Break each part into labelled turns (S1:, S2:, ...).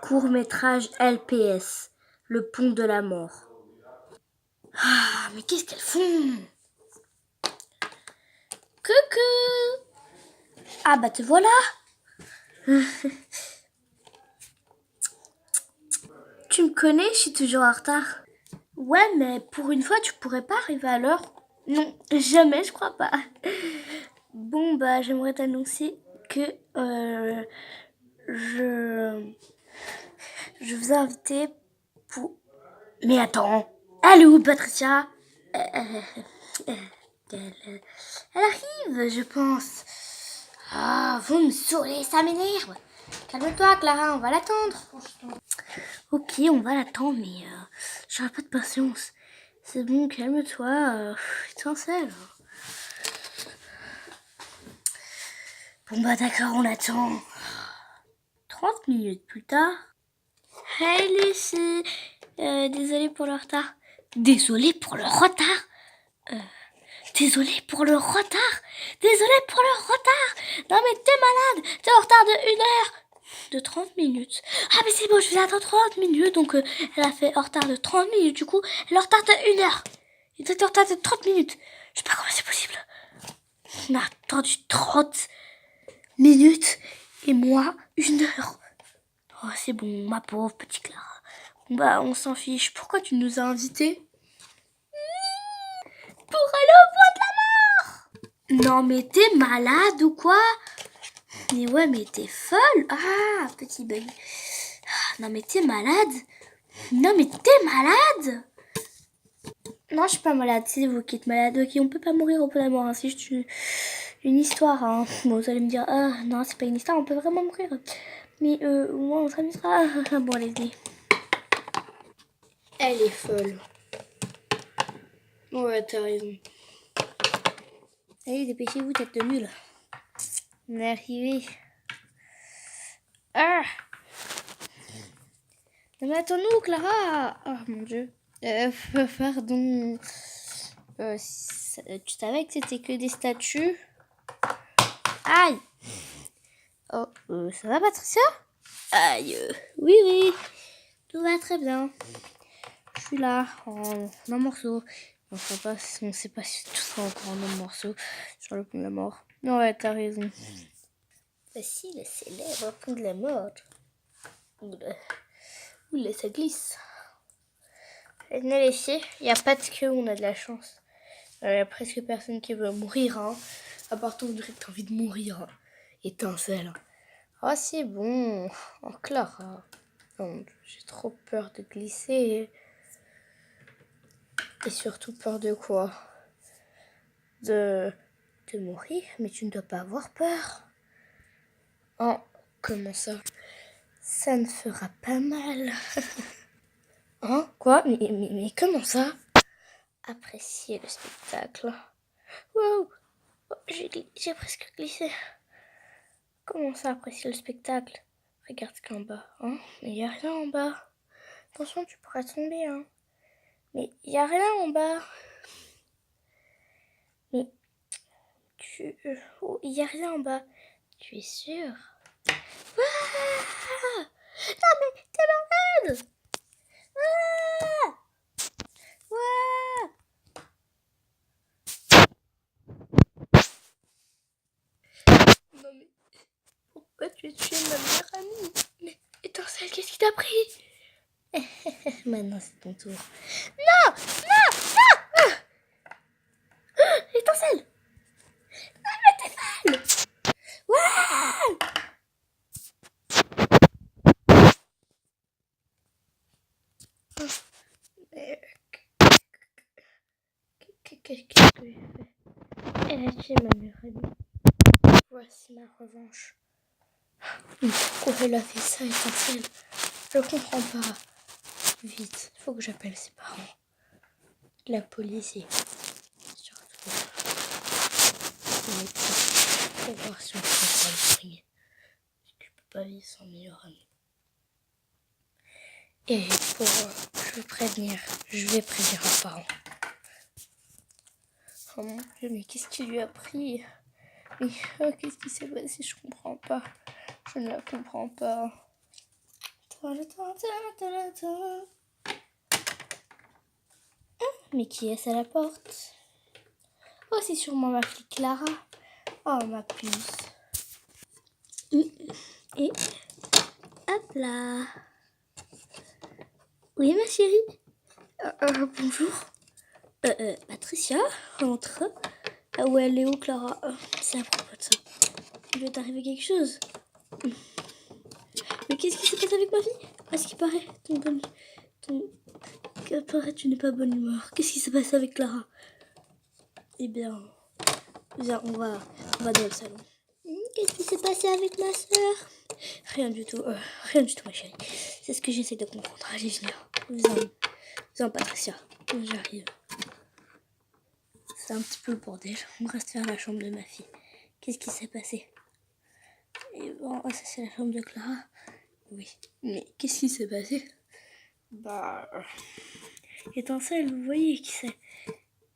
S1: Court-métrage LPS, le pont de la mort. Ah, mais qu'est-ce qu'elles font? Coucou! Ah bah te voilà! Tu me connais, je suis toujours en retard. Ouais, mais pour une fois, tu pourrais pas arriver à l'heure? Non, jamais, je crois pas. Bon, bah, j'aimerais t'annoncer que je vous ai invité pour... Mais attends, elle est où, Patricia? Elle arrive, je pense. Ah, vous me saoulez, ça m'énerve. Calme-toi, Clara, on va l'attendre. Ok, on va l'attendre, mais j'aurai pas de patience. C'est bon, calme-toi. Étincelle. Bon bah d'accord, on attend. 30 minutes plus tard. Hey Lucie, désolée pour le retard. Désolée pour le retard? Désolée pour le retard? Désolée pour le retard? Non mais t'es malade, t'es en retard de 1 heure. De 30 minutes. Ah mais c'est bon, je vais attendre 30 minutes, donc elle a fait en retard de 30 minutes, du coup, elle est en retard de 1 heure. Il était en retard de 30 minutes. Je sais pas comment c'est possible. On a attendu 30 minutes et moi 1 heure. Oh c'est bon, ma pauvre petite Clara. Bon bah on s'en fiche, pourquoi tu nous as invités? Pour aller au bois de la mort. Non mais t'es malade ou quoi? Mais ouais mais t'es folle. Ah petit bug. Non mais t'es malade. Non mais t'es malade. Non, je suis pas malade, c'est vous qui êtes malade. Ok, on peut pas mourir au bout de la mort, hein. C'est juste une histoire. Hein. Bon, vous allez me dire, ah non, c'est pas une histoire, on peut vraiment mourir. Mais moi, on s'amusera. Bon, allez-y. Elle est folle. Ouais, t'as raison. Allez, dépêchez-vous, tête de mule. On est arrivé. Ah! Non, mais attends-nous, Clara! Oh mon dieu. Pardon. Tu savais que c'était que des statues? Aïe! Oh, ça va, Patricia? Aïe, oui, oui, tout va très bien. Je suis là, en un morceau. On sait pas si tout sera encore en un morceau sur le pont de la mort. Ouais, t'as raison. Voici le célèbre pont de la mort. Oula, ça glisse. Venez laisser, il n'y a pas de queue, on a de la chance. Il n'y a presque personne qui veut mourir, hein. À part toi, on dirait que t'as envie de mourir. Hein. Étincelle. Ah, c'est bon. En Clara. Non, j'ai trop peur de glisser. Et surtout peur de quoi? De mourir? Mais tu ne dois pas avoir peur. Oh, comment ça? Ça ne fera pas mal. Hein? Quoi? Mais comment ça? Apprécier le spectacle. Wow! Oh, j'ai presque glissé. Comment ça, apprécier le spectacle? Regarde ce qu'il y a en bas. Hein? Mais il n'y a rien en bas. Attention, tu pourras tomber. Hein? Mais il n'y a rien en bas. Mais il n'y a rien en bas. Tu es sûr? Ah! Non mais t'es malade! Ah! Ouais! Non mais pourquoi tu as tué ma meilleure amie? Mais Étincelle, qu'est-ce qui t'a pris? Maintenant c'est ton tour. Non! Non! Non! Ah! Étincelle! Non mais t'es folle! Ouais! Qu'est-ce que j'ai fait? Elle a tué ma meilleure amie. Voici ma revanche. Mais pourquoi elle a fait ça, Étincelle? Je comprends pas. Vite, il faut que j'appelle ses parents. La police et surtout le médecin pour voir si on peut pas le soigner. Parce que je peux pas vivre sans meilleur ami. Et pour je vais prévenir un parent. Oh mon Dieu, mais qu'est-ce qui lui a pris? Mais qu'est-ce qui s'est passé? Je comprends pas. Je ne la comprends pas. Moi j'attends, j'attends. Mais qui est-ce à la porte? Oh, c'est sûrement ma fille Clara. Oh, ma puce. Et hop là. Oui, ma chérie. Bonjour. Patricia, rentre. Ah ouais, elle est où, Clara? C'est à propos de ça. Il va t'arriver quelque chose. Mais qu'est-ce qui se passe avec ma fille? À ce qui paraît, tu n'es pas bonne humeur. Qu'est-ce qui s'est passé avec Clara? Eh bien, on va dans le salon. Qu'est-ce qui s'est passé avec ma soeur? Rien du tout, ma chérie. C'est ce que j'essaie de comprendre. Allez, viens, Patricia. J'arrive. C'est un petit peu le bordel. On reste vers la chambre de ma fille. Qu'est-ce qui s'est passé? Et bon, ça c'est la chambre de Clara. Oui. Mais qu'est-ce qui s'est passé? Étincelle, vous voyez qui c'est?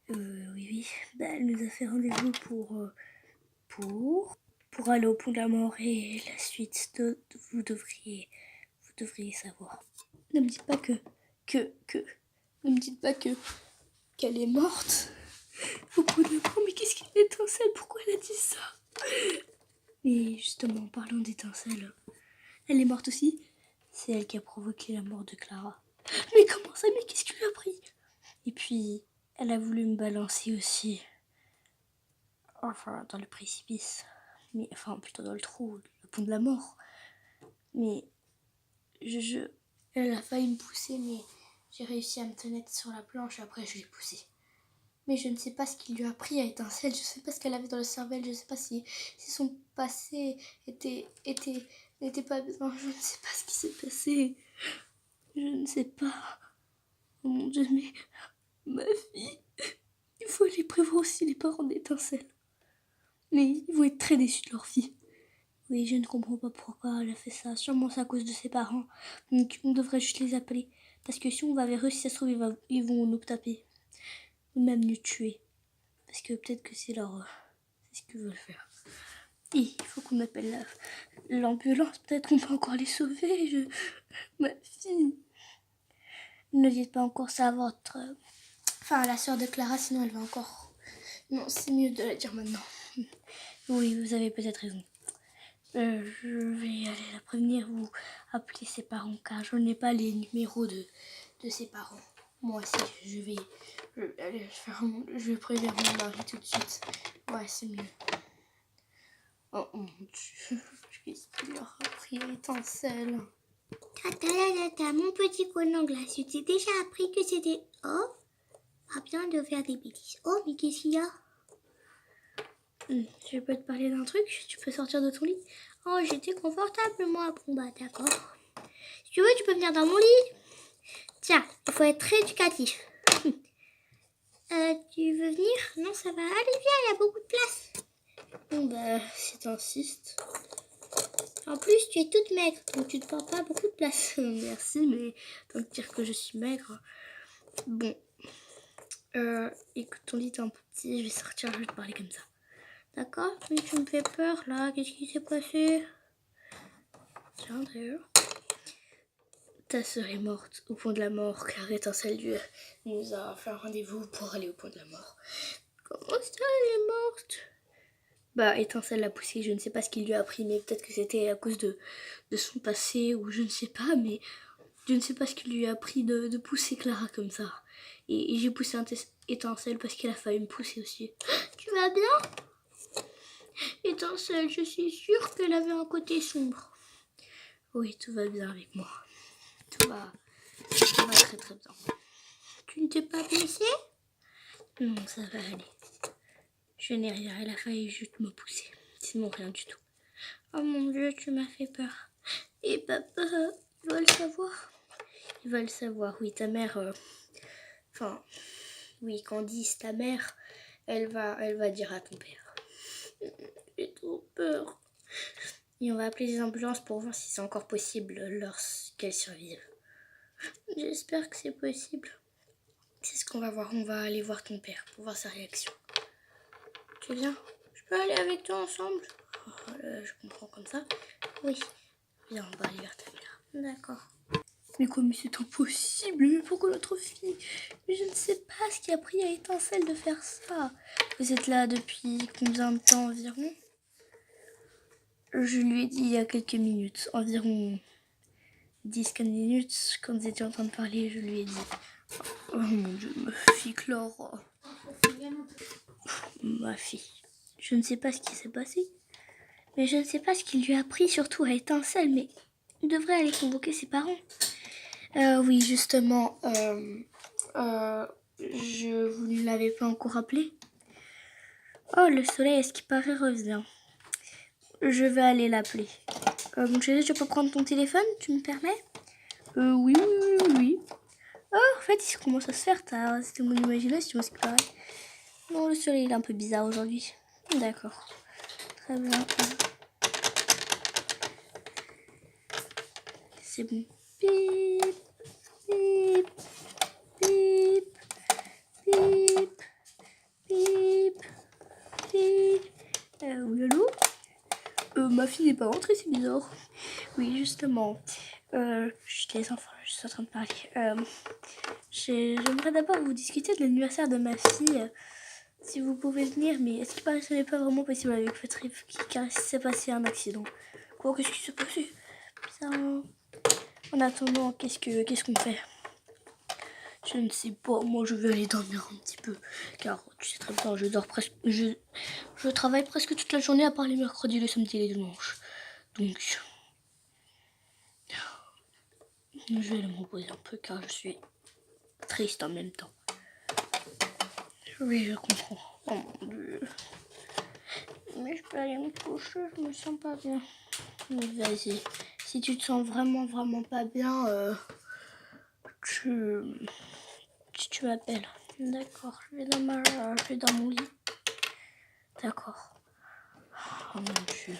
S1: Oui. Elle nous a fait rendez-vous pour aller au pont de la mort et la suite vous devriez savoir. Ne me dites pas ne me dites pas qu'elle est morte au pont de la mort. Mais qu'est-ce qu'il y a d'Étincelle? Pourquoi elle a dit ça? Mais justement, en parlant d'Étincelle, elle est morte aussi. C'est elle qui a provoqué la mort de Clara. Mais comment ça? Mais qu'est-ce qui lui a pris? Et puis, elle a voulu me balancer aussi. Enfin, dans le précipice. Mais, enfin, plutôt dans le trou, le pont de la mort. Mais, elle a failli me pousser, mais j'ai réussi à me tenir sur la planche et après je l'ai poussée. Mais je ne sais pas ce qui lui a pris à Étincelle, je ne sais pas ce qu'elle avait dans le cervelle, je ne sais pas si son passé n'était pas bien, je ne sais pas ce qui s'est passé. Je ne sais pas. Oh mon Dieu, mais ma fille, il faut aller prévoir aussi les parents d'Étincelle. Mais ils vont être très déçus de leur fille. Oui, je ne comprends pas pourquoi elle a fait ça. Sûrement c'est à cause de ses parents. Donc on devrait juste les appeler. Parce que si on va vers eux, si ça se trouve, ils vont nous taper. Ou même nous tuer. Parce que peut-être que c'est ce qu'ils veulent faire. Et il faut qu'on appelle l'ambulance. Peut-être qu'on peut encore les sauver. Ma fille. Ne dites pas encore ça à votre... Enfin, à la sœur de Clara, sinon elle va encore... Non, c'est mieux de la dire maintenant. Oui, vous avez peut-être raison. Je vais aller la prévenir ou appeler ses parents car je n'ai pas les numéros de ses parents. Moi aussi, je vais aller je vais prévenir mon mari tout de suite. Ouais, c'est mieux. Oh mon Dieu, qu'est-ce qu'il leur a pris Étincelle? Tata, mon petit conan glace, tu t'es déjà appris que c'était... Oh, pas bien de faire des bêtises. Oh, mais qu'est-ce qu'il y a? Je peux te parler d'un truc? Tu peux sortir de ton lit? Oh, j'étais confortablement à combat, d'accord. Si tu veux, tu peux venir dans mon lit. Tiens, il faut être très éducatif. Tu veux venir? Non, ça va. Allez, viens, il y a beaucoup de place. Bon, si t'insistes. En plus, tu es toute maigre, donc tu ne prends pas beaucoup de place. Merci, mais tant que dire que je suis maigre. Bon. Écoute, ton lit est un peu petit, je vais sortir, je vais te parler comme ça. D'accord? Mais tu me fais peur, là. Qu'est-ce qui s'est passé? Tiens, d'ailleurs. Ta sœur est morte au pont de la mort car Étincelle Dieu nous a fait un rendez-vous pour aller au pont de la mort. Comment ça, elle est morte? Étincelle l'a poussée, je ne sais pas ce qu'il lui a pris, mais peut-être que c'était à cause de son passé ou je ne sais pas, mais je ne sais pas ce qu'il lui a pris de pousser Clara comme ça. Et j'ai poussé Étincelle parce qu'elle a failli me pousser aussi. Tu vas bien? Étincelle, je suis sûre qu'elle avait un côté sombre. Oui, tout va bien avec moi. Tout va très très bien. Tu ne t'es pas blessée? Non, ça va aller. Je n'ai rien, elle a failli juste me pousser. Sinon rien du tout. Oh mon Dieu, tu m'as fait peur. Et papa, il va le savoir? Il va le savoir, oui, ta mère... oui, Candice, ta mère, elle va dire à ton père. J'ai trop peur. Et on va appeler les ambulances pour voir si c'est encore possible lorsqu'elle survive. J'espère que c'est possible. C'est ce qu'on va voir. On va aller voir ton père pour voir sa réaction. Tu viens? Je peux aller avec toi ensemble? Je comprends comme ça. Oui. Viens, on va aller vers ta mère. D'accord. Mais comme c'est impossible, mais pourquoi notre fille? Je ne sais pas ce qui a pris à Étincelle de faire ça. Vous êtes là depuis combien de temps environ? Je lui ai dit il y a quelques minutes, environ 10-15 minutes, quand vous étiez en train de parler, je lui ai dit. Oh mon Dieu, ma fille Clara. Ma fille. Je ne sais pas ce qui s'est passé. Mais je ne sais pas ce qu'il lui a pris, surtout à Étincelle, mais il devrait aller convoquer ses parents. Oui, justement, vous ne l'avez pas encore appelé? Oh, le soleil, est-ce qu'il paraît, revient. Je vais aller l'appeler. Mon chéri, je peux prendre ton téléphone, tu me permets? Oui. Oh, en fait, il commence à se faire tard. C'était mon imagination, ce qui paraît. Non, le soleil, il est un peu bizarre aujourd'hui. D'accord. Très bien. C'est bon. Bip, bip, bip, bip, bip, bip. Oui, allô? Ma fille n'est pas rentrée, c'est bizarre. Oui, justement. Les enfants, je suis en train de parler. J'aimerais d'abord vous discuter de l'anniversaire de ma fille. Si vous pouvez venir, mais est-ce qu'il paraît que ce n'est pas vraiment possible avec votre fille, car il s'est passé un accident. Quoi, qu'est-ce qui s'est passé? Bizarre. En attendant, qu'est-ce qu'on fait? Je ne sais pas, moi je vais aller dormir un petit peu. Car tu sais très bien, je dors presque. Je travaille presque toute la journée à part les mercredis, les samedis et les dimanches. Donc je vais me reposer un peu car je suis triste en même temps. Oui, je comprends. Oh mon Dieu. Mais je peux aller me coucher, je me sens pas bien. Vas-y. Si tu te sens vraiment pas bien, tu m'appelles. D'accord, je vais dans mon lit. D'accord. Oh mon Dieu.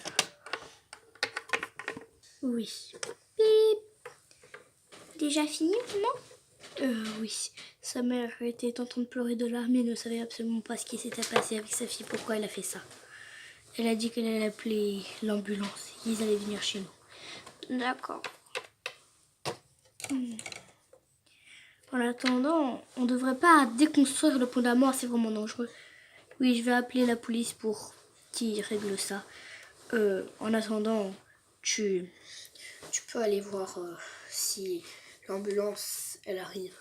S1: Oui. Bip. Déjà fini, non? Oui. Sa mère était en train de pleurer de larmes et ne savait absolument pas ce qui s'était passé avec sa fille, pourquoi elle a fait ça. Elle a dit qu'elle allait appeler l'ambulance. Ils allaient venir chez nous. D'accord. En attendant, on ne devrait pas déconstruire le pont d'amour, c'est vraiment dangereux. Oui, je vais appeler la police pour qu'ils règlent ça. En attendant, tu peux aller voir si l'ambulance, elle arrive.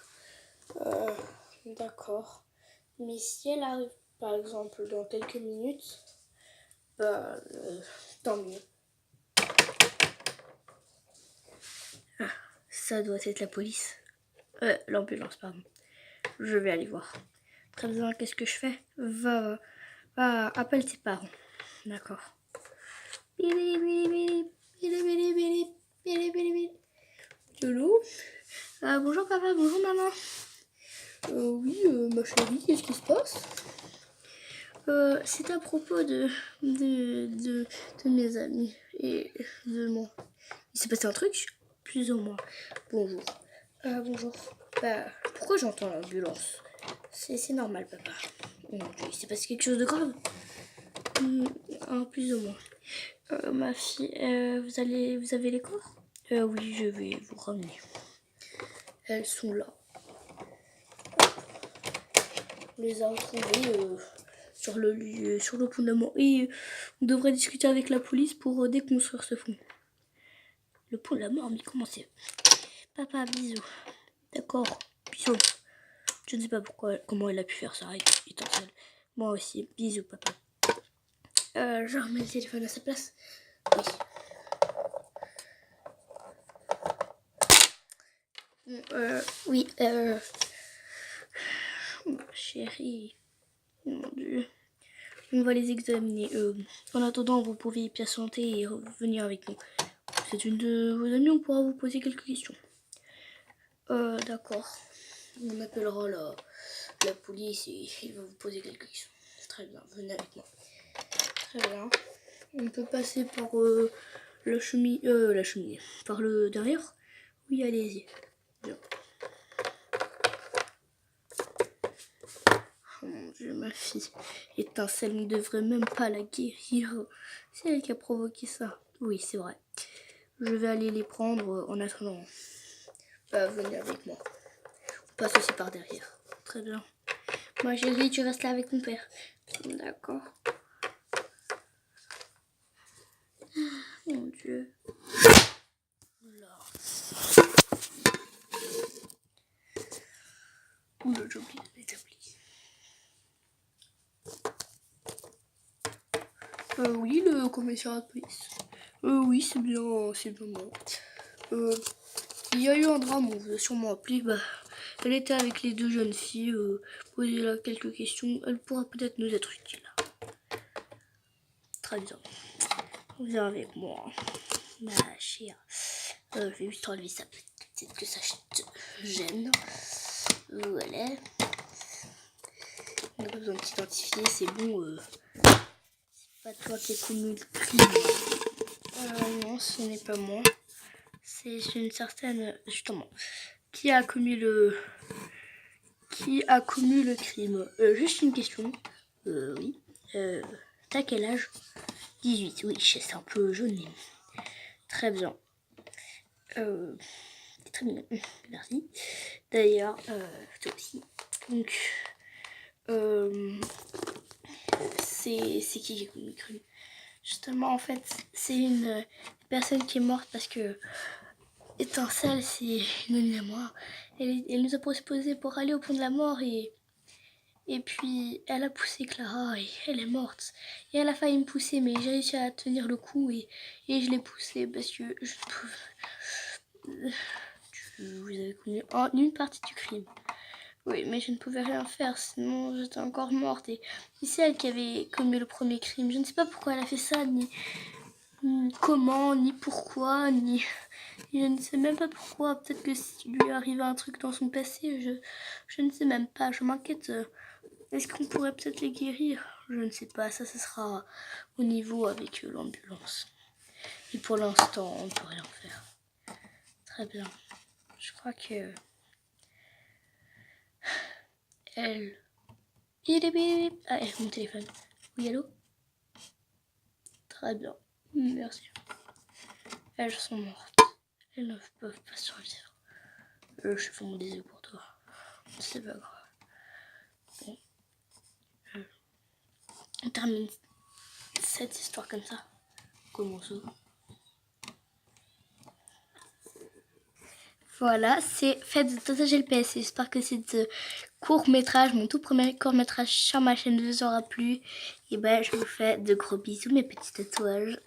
S1: D'accord. Mais si elle arrive, par exemple, dans quelques minutes, tant mieux. Ah, ça doit être la police. L'ambulance, pardon. Je vais aller voir. Très bien, qu'est-ce que je fais? Va, appelle tes parents. D'accord. Allô? Bonjour papa, bonjour maman. Oui, ma chérie, qu'est-ce qui se passe? C'est à propos de mes amis et de moi. Il s'est passé un truc? Plus ou moins. Bonjour. Bonjour. Pourquoi j'entends l'ambulance? C'est normal, papa. Il s'est passé quelque chose de grave? Plus ou moins. Ma fille, vous avez les corps? Oui, je vais vous ramener. Elles sont là. On les a retrouvées sur le lieu, sur le pont d'amour. Et on devrait discuter avec la police pour déconstruire ce pont. Le pont de la mort, mais comment c'est? Papa, bisous. D'accord, bisous. Je ne sais pas comment elle a pu faire ça, Étincelle. Moi aussi, bisous, papa. Je remets le téléphone à sa place. Oui. Chérie, mon Dieu. On va les examiner. En attendant, vous pouvez y patienter et revenir avec nous. C'est une de vos amies, on pourra vous poser quelques questions. D'accord. On appellera la police et il va vous poser quelques questions. Très bien, venez avec moi. Très bien. On peut passer par la cheminée. Par le derrière? Oui, allez-y. Bien. Oh mon Dieu, ma fille. Étincelle ne devrait même pas la guérir. C'est elle qui a provoqué ça. Oui, c'est vrai. Je vais aller les prendre en attendant. Venez avec moi. On passe aussi par derrière. Très bien. Moi, chérie, tu restes là avec mon père. D'accord. Mon Dieu. Là. Oula, j'ai oublié les applis. Oui, le commissariat de police. Oui, c'est bien moi. Il y a eu un drame, on vous a sûrement appelé. Elle était avec les 2 jeunes filles. Posez-la quelques questions. Elle pourra peut-être nous être utile. Très bien. Viens avec moi, ma chère. Je vais juste enlever ça. Peut-être que ça te gêne. Voilà. On n'a pas besoin de t'identifier, c'est bon. C'est pas toi qui as commis le crime. Non, ce n'est pas moi. C'est une certaine... Justement. Qui a commis le crime? Juste une question. Oui. T'as quel âge? 18. Oui, c'est un peu jaune, mais... Très bien. Très bien. Merci. D'ailleurs, toi aussi. Donc... c'est qui a commis le crime? Justement, en fait, c'est une personne qui est morte parce que Étincelle, c'est une amie à moi. Elle nous a proposé pour aller au pont de la mort et puis elle a poussé Clara et elle est morte. Et elle a failli me pousser, mais j'ai réussi à tenir le coup et je l'ai poussée parce que je pouvais... Vous avez connu une partie du crime. Oui, mais je ne pouvais rien faire, sinon j'étais encore morte. Et c'est elle qui avait commis le premier crime. Je ne sais pas pourquoi elle a fait ça, ni comment, ni pourquoi, ni... Je ne sais même pas pourquoi. Peut-être que si lui arrive un truc dans son passé, je ne sais même pas. Je m'inquiète. Est-ce qu'on pourrait peut-être les guérir? Je ne sais pas. Ça, ce sera au niveau avec l'ambulance. Et pour l'instant, on ne peut rien faire. Très bien. Je crois que... Elle... Ah, mon téléphone. Oui, allô? Très bien. Merci. Elles sont mortes. Elles ne peuvent pas survivre. Je suis vraiment désolée pour toi. C'est pas grave. Bon. On termine cette histoire comme ça. Comment ça? Voilà, c'est Faites de Tata GPS. J'espère que cette court-métrage, mon tout premier court-métrage sur ma chaîne vous aura plu. Et je vous fais de gros bisous, mes petits tatouages.